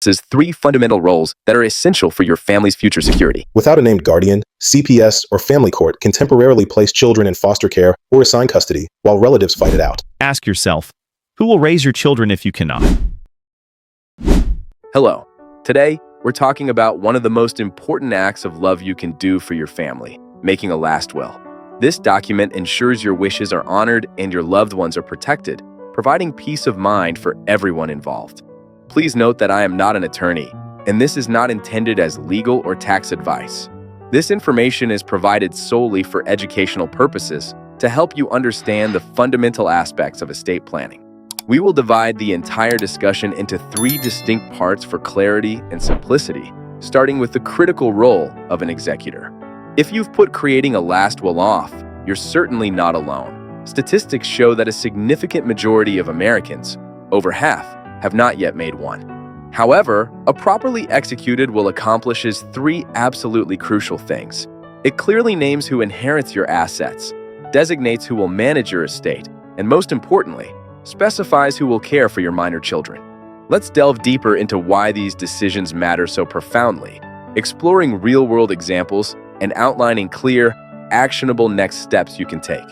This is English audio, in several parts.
is three fundamental roles that are essential for your family's future security. Without a named guardian, CPS or family court can temporarily place children in foster care or assign custody while relatives fight it out. Ask yourself, who will raise your children if you cannot? Hello. Today, we're talking about one of the most important acts of love you can do for your family, making a last will. This document ensures your wishes are honored and your loved ones are protected, providing peace of mind for everyone involved. Please note that I am not an attorney, and this is not intended as legal or tax advice. This information is provided solely for educational purposes to help you understand the fundamental aspects of estate planning. We will divide the entire discussion into three distinct parts for clarity and simplicity, starting with the critical role of an executor. If you've put creating a last will off, you're certainly not alone. Statistics show that a significant majority of Americans, over half, have not yet made one. However, a properly executed will accomplishes three absolutely crucial things. It clearly names who inherits your assets, designates who will manage your estate, and most importantly, specifies who will care for your minor children. Let's delve deeper into why these decisions matter so profoundly, exploring real-world examples and outlining clear, actionable next steps you can take.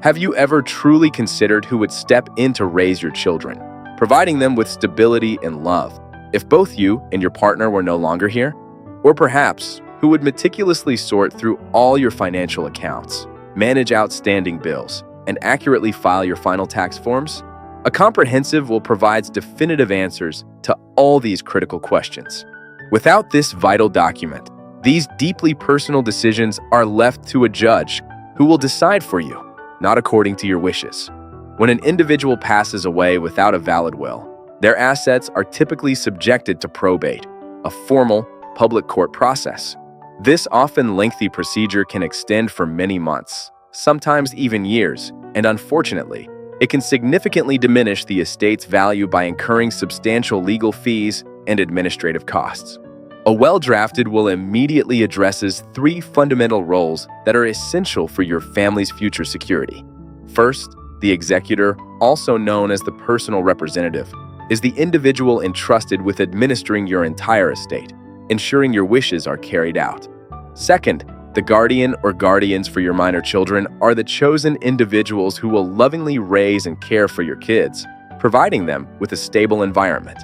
Have you ever truly considered who would step in to raise your children, providing them with stability and love, if both you and your partner were no longer here? Or perhaps, who would meticulously sort through all your financial accounts, manage outstanding bills, and accurately file your final tax forms? A comprehensive will provides definitive answers to all these critical questions. Without this vital document, these deeply personal decisions are left to a judge who will decide for you, not according to your wishes. When an individual passes away without a valid will, their assets are typically subjected to probate, a formal, public court process. This often lengthy procedure can extend for many months, sometimes even years, and unfortunately, it can significantly diminish the estate's value by incurring substantial legal fees and administrative costs. A well-drafted will immediately addresses three fundamental roles that are essential for your family's future security. First, the executor, also known as the personal representative, is the individual entrusted with administering your entire estate, ensuring your wishes are carried out. Second, the guardian or guardians for your minor children are the chosen individuals who will lovingly raise and care for your kids, providing them with a stable environment.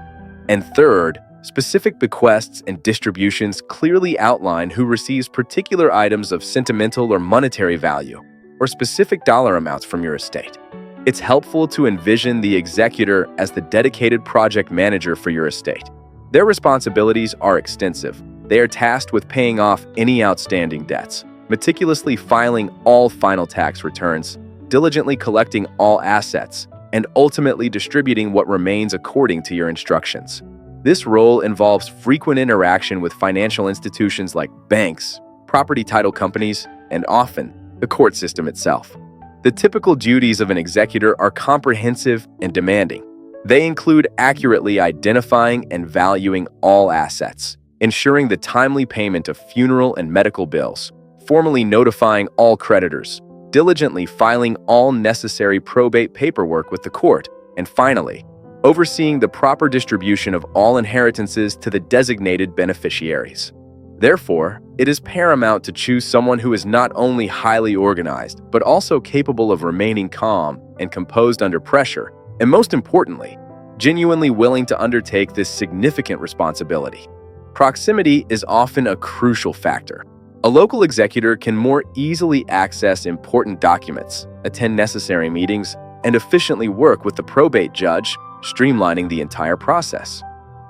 And third, specific bequests and distributions clearly outline who receives particular items of sentimental or monetary value, or specific dollar amounts from your estate. It's helpful to envision the executor as the dedicated project manager for your estate. Their responsibilities are extensive. They are tasked with paying off any outstanding debts, meticulously filing all final tax returns, diligently collecting all assets, and ultimately distributing what remains according to your instructions. This role involves frequent interaction with financial institutions like banks, property title companies, and often the court system itself. The typical duties of an executor are comprehensive and demanding. They include accurately identifying and valuing all assets, ensuring the timely payment of funeral and medical bills, formally notifying all creditors, diligently filing all necessary probate paperwork with the court, and finally, overseeing the proper distribution of all inheritances to the designated beneficiaries. Therefore, it is paramount to choose someone who is not only highly organized, but also capable of remaining calm and composed under pressure, and most importantly, genuinely willing to undertake this significant responsibility. Proximity is often a crucial factor. A local executor can more easily access important documents, attend necessary meetings, and efficiently work with the probate judge, streamlining the entire process.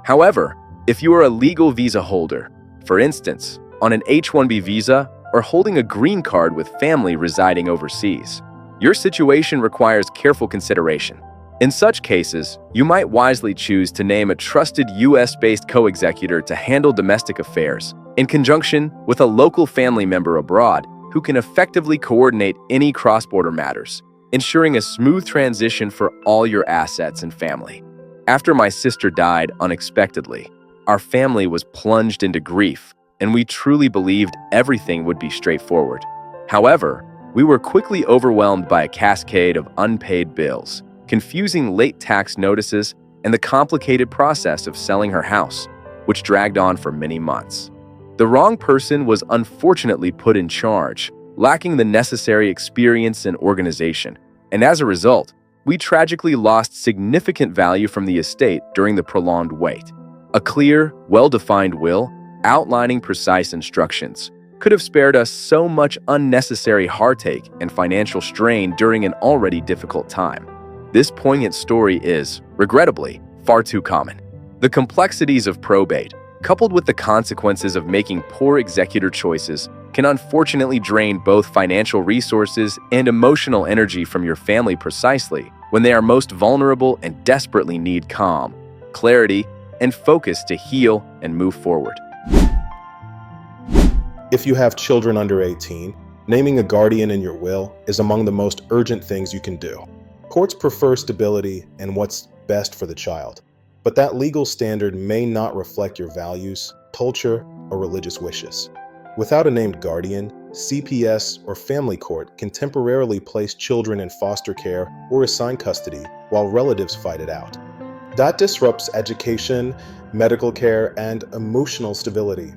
However, if you are a legal visa holder, for instance, on an H-1B visa or holding a green card with family residing overseas, your situation requires careful consideration. In such cases, you might wisely choose to name a trusted US-based co-executor to handle domestic affairs, in conjunction with a local family member abroad who can effectively coordinate any cross-border matters, ensuring a smooth transition for all your assets and family. After my sister died unexpectedly, our family was plunged into grief, and we truly believed everything would be straightforward. However, we were quickly overwhelmed by a cascade of unpaid bills, confusing late tax notices, and the complicated process of selling her house, which dragged on for many months. The wrong person was unfortunately put in charge, lacking the necessary experience and organization, and as a result, we tragically lost significant value from the estate during the prolonged wait. A clear, well-defined will, outlining precise instructions, could have spared us so much unnecessary heartache and financial strain during an already difficult time. This poignant story is, regrettably, far too common. The complexities of probate, coupled with the consequences of making poor executor choices, can unfortunately drain both financial resources and emotional energy from your family precisely when they are most vulnerable and desperately need calm, clarity, and focus to heal and move forward. If you have children under 18, naming a guardian in your will is among the most urgent things you can do. Courts prefer stability and what's best for the child, but that legal standard may not reflect your values, culture, or religious wishes. Without a named guardian, CPS or family court can temporarily place children in foster care or assign custody while relatives fight it out. That disrupts education, medical care, and emotional stability.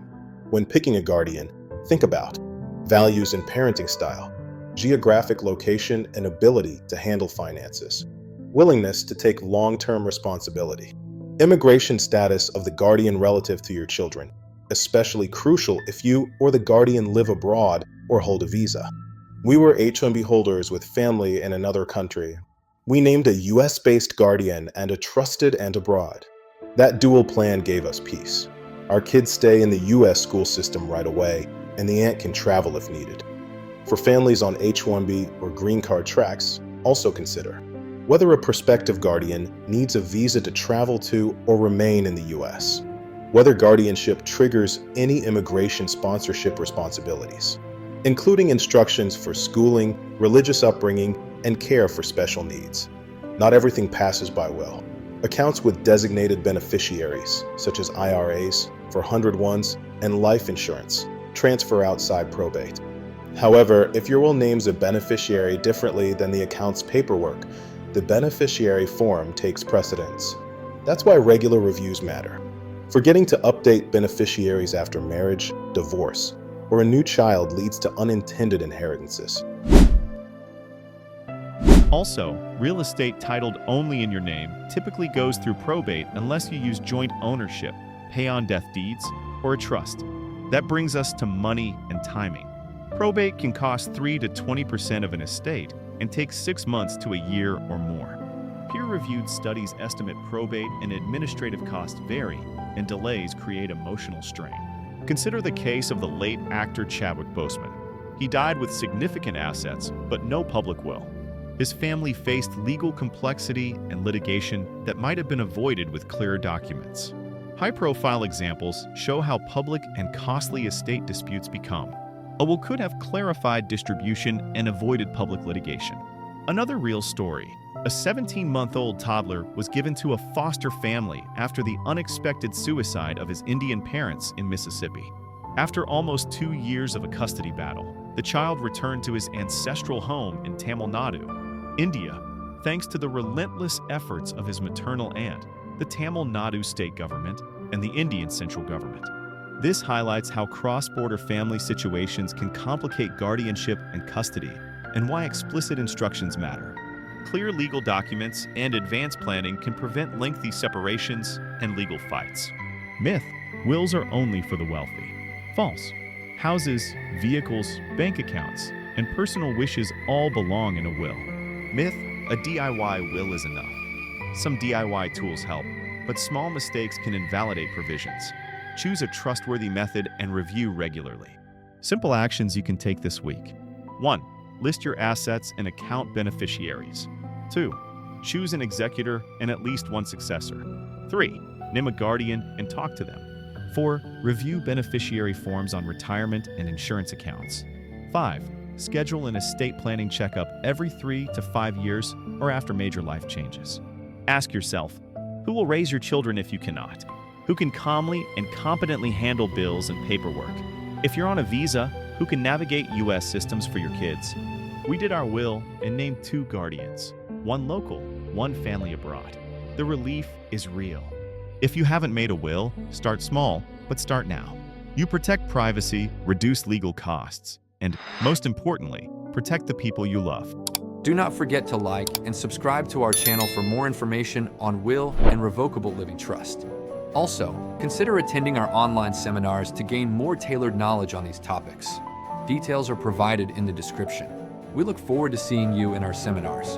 When picking a guardian, think about values and parenting style, geographic location and ability to handle finances, willingness to take long-term responsibility, immigration status of the guardian relative to your children, especially crucial if you or the guardian live abroad or hold a visa. We were H-1B holders with family in another country. We named a US-based guardian and a trusted and abroad. That dual plan gave us peace. Our kids stay in the US school system right away, and the aunt can travel if needed. For families on H-1B or green card tracks, also consider whether a prospective guardian needs a visa to travel to or remain in the US, whether guardianship triggers any immigration sponsorship responsibilities, including instructions for schooling, religious upbringing, and care for special needs. Not everything passes by will. Accounts with designated beneficiaries, such as IRAs for 101s and life insurance, transfer outside probate. However, if your will names a beneficiary differently than the account's paperwork, the beneficiary form takes precedence. That's why regular reviews matter. Forgetting to update beneficiaries after marriage, divorce, or a new child leads to unintended inheritances. Also, real estate titled only in your name typically goes through probate unless you use joint ownership, pay-on-death deeds, or a trust. That brings us to money and timing. Probate can cost 3 to 20% of an estate and take 6 months to a year or more. Peer-reviewed studies estimate probate and administrative costs vary, and delays create emotional strain. Consider the case of the late actor Chadwick Boseman. He died with significant assets, but no public will. His family faced legal complexity and litigation that might have been avoided with clearer documents. High-profile examples show how public and costly estate disputes become. A will could have clarified distribution and avoided public litigation. Another real story. A 17-month-old toddler was given to a foster family after the unexpected suicide of his Indian parents in Mississippi. After almost 2 years of a custody battle, the child returned to his ancestral home in Tamil Nadu, India, thanks to the relentless efforts of his maternal aunt, the Tamil Nadu state government, and the Indian central government. This highlights how cross-border family situations can complicate guardianship and custody, and why explicit instructions matter. Clear legal documents and advanced planning can prevent lengthy separations and legal fights. Myth: wills are only for the wealthy. False: houses, vehicles, bank accounts, and personal wishes all belong in a will. Myth: a DIY will is enough. Some DIY tools help, but small mistakes can invalidate provisions. Choose a trustworthy method and review regularly. Simple actions you can take this week. 1. List your assets and account beneficiaries. 2. Choose an executor and at least one successor. 3. Name a guardian and talk to them. 4. Review beneficiary forms on retirement and insurance accounts. 5. Schedule an estate planning checkup every 3 to 5 years or after major life changes. Ask yourself, who will raise your children if you cannot? Who can calmly and competently handle bills and paperwork? If you're on a visa, who can navigate US systems for your kids? We did our will and named 2 guardians, 1 local, 1 family abroad. The relief is real. If you haven't made a will, start small, but start now. You protect privacy, reduce legal costs, and, most importantly, protect the people you love. Do not forget to like and subscribe to our channel for more information on will and revocable living trust. Also, consider attending our online seminars to gain more tailored knowledge on these topics. Details are provided in the description. We look forward to seeing you in our seminars.